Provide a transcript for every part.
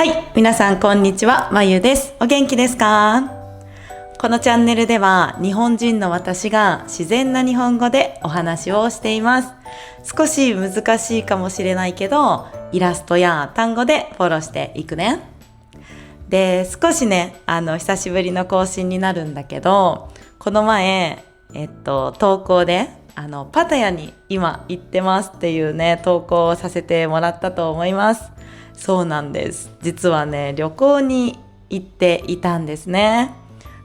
はい、皆さんこんにちは、まゆです。お元気ですか？このチャンネルでは日本人の私が自然な日本語でお話をしています。少し難しいかもしれないけど、イラストや単語でフォローしていくね。で、少しね、久しぶりの更新になるんだけど、この前、投稿でパタヤに今行ってますっていうね、投稿をさせてもらったと思います。そうなんです。実はね、旅行に行っていたんですね。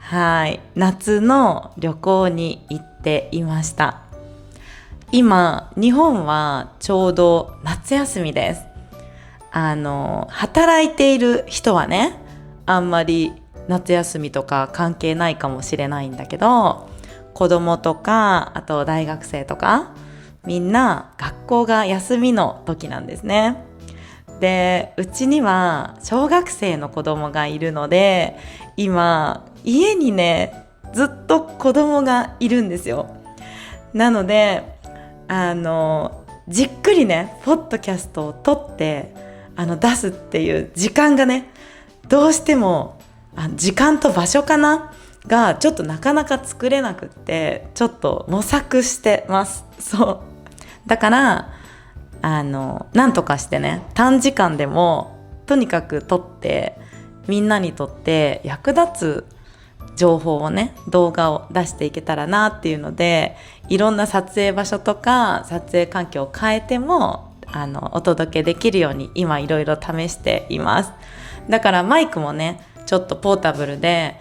はい。夏の旅行に行っていました。今、日本はちょうど夏休みです。働いている人はね、あんまり夏休みとか関係ないかもしれないんだけど、子供とか、あと大学生とか、みんな学校が休みの時なんですね。で、うちには小学生の子供がいるので、今家にねずっと子供がいるんですよ。なのでじっくりねポッドキャストを撮って出すっていう時間がね、どうしても時間と場所かながちょっとなかなか作れなくって、ちょっと模索してます。そうだからなんとかしてね、短時間でもとにかく撮ってみんなにとって役立つ情報をね、動画を出していけたらなっていうので、いろんな撮影場所とか撮影環境を変えてもお届けできるように今いろいろ試しています。だからマイクもねちょっとポータブルで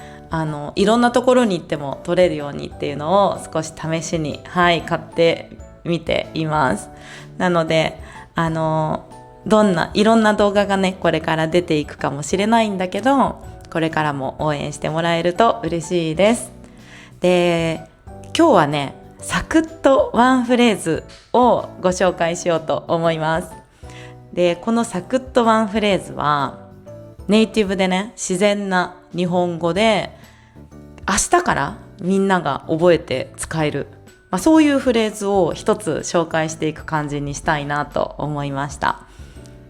いろんなところに行っても撮れるようにっていうのを少し試しに買ってみています。なのでいろんな動画がねこれから出ていくかもしれないんだけど、これからも応援してもらえると嬉しいです。で、今日はねサクッとワンフレーズをご紹介しようと思います。で、このサクッとワンフレーズはネイティブでね、自然な日本語で明日からみんなが覚えて使える、そういうフレーズを一つ紹介していく感じにしたいなと思いました。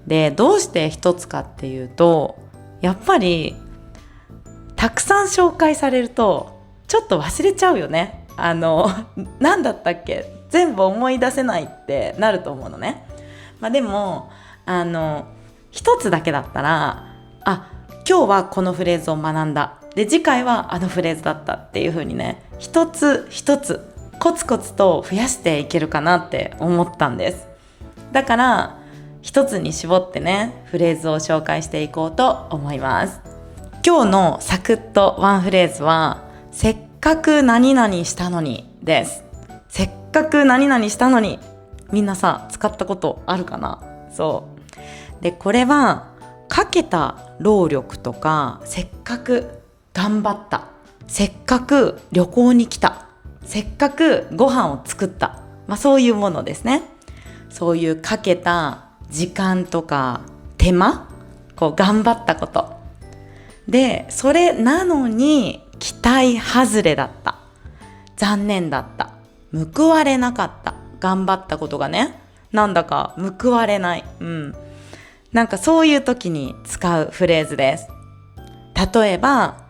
で、どうして一つかっていうと、やっぱりたくさん紹介されるとちょっと忘れちゃうよね。何だったっけ、全部思い出せないってなると思うのね。でも一つだけだったら、今日はこのフレーズを学んだ、で次回はあのフレーズだったっていう風にね、一つ一つコツコツと増やしていけるかなって思ったんです。だから一つに絞ってね、フレーズを紹介していこうと思います。今日のサクッとワンフレーズは、せっかく何々したのにです。せっかく何々したのに、みんなさ使ったことあるかな？そうで、これはかけた労力とか、せっかく頑張った、せっかく旅行に来た、せっかくご飯を作った、そういうものですね。そういうかけた時間とか手間、頑張ったことで、それなのに期待外れだった、残念だった、報われなかった、頑張ったことがねなんだか報われない、なんかそういう時に使うフレーズです。例えば、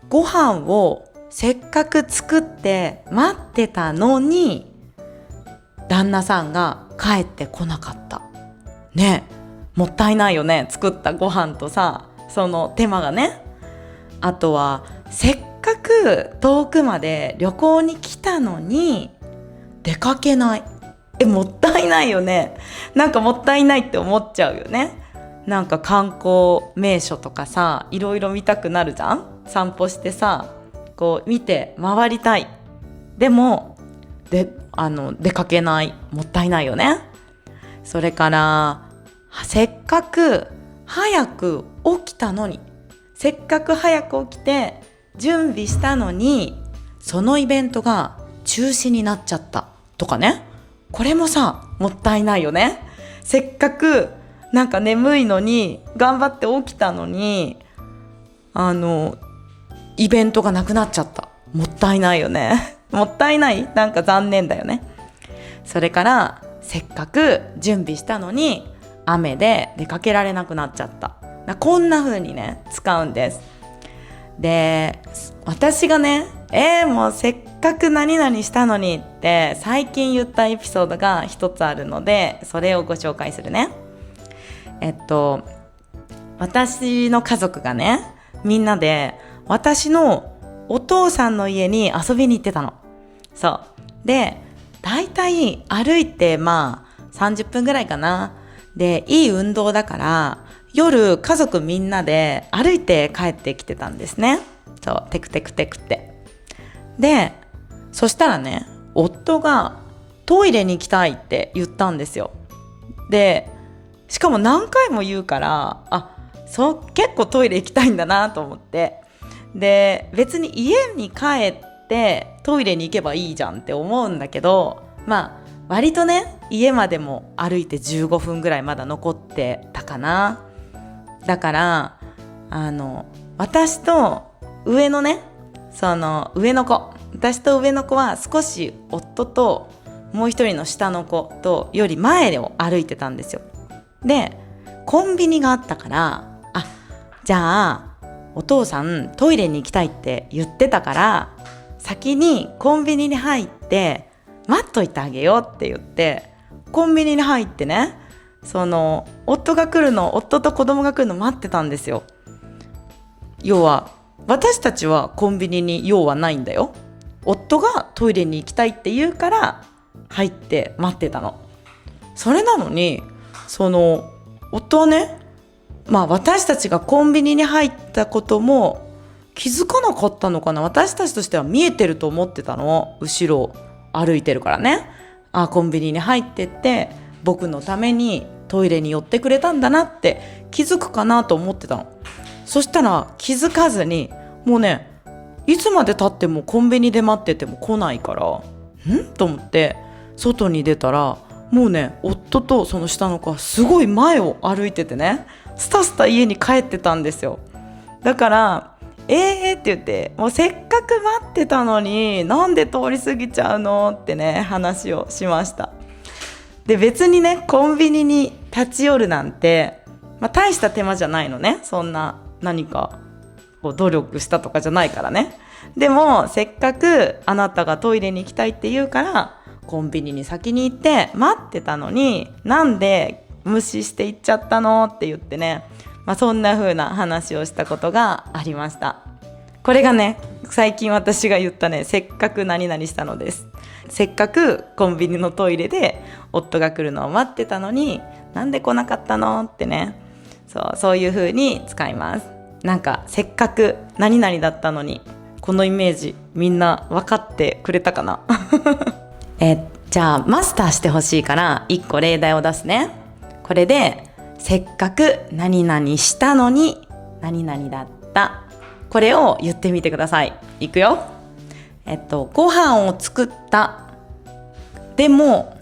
ご飯をせっかく作って待ってたのに旦那さんが帰ってこなかったね。もったいないよね、作ったご飯とさ、その手間がね。あとは、せっかく遠くまで旅行に来たのに出かけない、もったいないよね。なんかもったいないって思っちゃうよね。なんか観光名所とかさ、いろいろ見たくなるじゃん。散歩してさ、見て回りたい。でも出かけない、もったいないよね。それからせっかく早く起きたのに、せっかく早く起きて準備したのに、そのイベントが中止になっちゃったとかね。これもさ、もったいないよね。せっかくなんか眠いのに頑張って起きたのにイベントがなくなっちゃった、もったいないよね。もったいない、なんか残念だよね。それからせっかく準備したのに雨で出かけられなくなっちゃった、こんな風にね使うんです。で、私がねもうせっかく何々したのにって最近言ったエピソードが一つあるので、それをご紹介するね。私の家族がね、みんなで私のお父さんの家に遊びに行ってたの。そうで、だいたい歩いて30分ぐらいかな。で、いい運動だから夜家族みんなで歩いて帰ってきてたんですね。そう、テクテクテクって。で、そしたらね、夫がトイレに行きたいって言ったんですよ。で、しかも何回も言うから、結構トイレ行きたいんだなと思って。で、別に家に帰ってトイレに行けばいいじゃんって思うんだけど、割とね、家までも歩いて15分ぐらいまだ残ってたかな。だから私と上のね、私と上の子は少し夫ともう一人の下の子とより前を歩いてたんですよ。で、コンビニがあったから、じゃあお父さんトイレに行きたいって言ってたから先にコンビニに入って待っといてあげようって言って、コンビニに入ってね、夫と子供が来るの待ってたんですよ。要は私たちはコンビニに用はないんだよ。夫がトイレに行きたいって言うから入って待ってたの。それなのに夫はね、私たちがコンビニに入ったことも気づかなかったのかな。私たちとしては見えてると思ってたの。後ろ歩いてるからね。コンビニに入ってって僕のためにトイレに寄ってくれたんだなって気づくかなと思ってたの。そしたら気づかずに、もうね、いつまで経ってもコンビニで待ってても来ないから、と思って外に出たら、もうね、夫とその下の子はすごい前を歩いててね、スタスタ家に帰ってたんですよ。だからって言って、もうせっかく待ってたのになんで通り過ぎちゃうのってね、話をしました。で、別にね、コンビニに立ち寄るなんて、大した手間じゃないのね。そんな何か努力したとかじゃないからね。でもせっかくあなたがトイレに行きたいって言うからコンビニに先に行って待ってたのに、なんで無視して行っちゃったのって言ってね、そんな風な話をしたことがありました。これがね、最近私が言ったね、せっかく何々したのです。せっかくコンビニのトイレで夫が来るのを待ってたのに、なんで来なかったのってね、そういう風に使います。なんかせっかく何々だったのに、このイメージみんな分かってくれたかなじゃあマスターしてほしいから1個例題を出すね。これでせっかく何々したのに何々だった、これを言ってみてください。いくよ。ご飯を作った。でも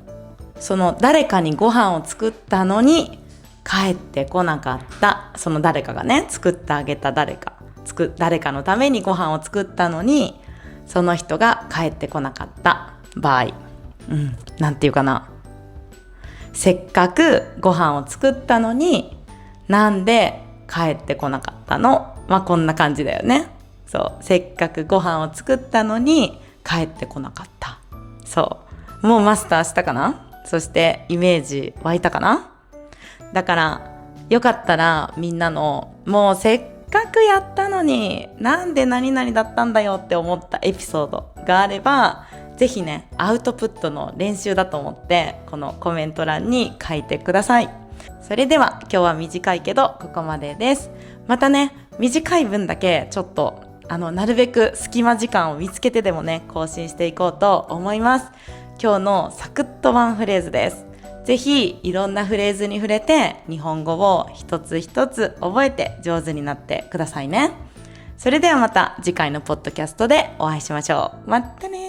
その誰かにご飯を作ったのに帰ってこなかった。その誰かがね、作ってあげた誰かのためにご飯を作ったのにその人が帰ってこなかった場合、なんていうかな。せっかくご飯を作ったのになんで帰ってこなかったの。こんな感じだよね。せっかくご飯を作ったのに帰ってこなかった。もうマスターしたかな。そしてイメージ湧いたかな。だからよかったらみんなの、もうせっかくやったのになんで何々だったんだよって思ったエピソードがあれば、ぜひね、アウトプットの練習だと思ってこのコメント欄に書いてください。それでは今日は短いけどここまでです。またね、短い分だけちょっとなるべく隙間時間を見つけてでもね、更新していこうと思います。今日のサクッとワンフレーズです。ぜひいろんなフレーズに触れて日本語を一つ一つ覚えて上手になってくださいね。それではまた次回のポッドキャストでお会いしましょう。またね。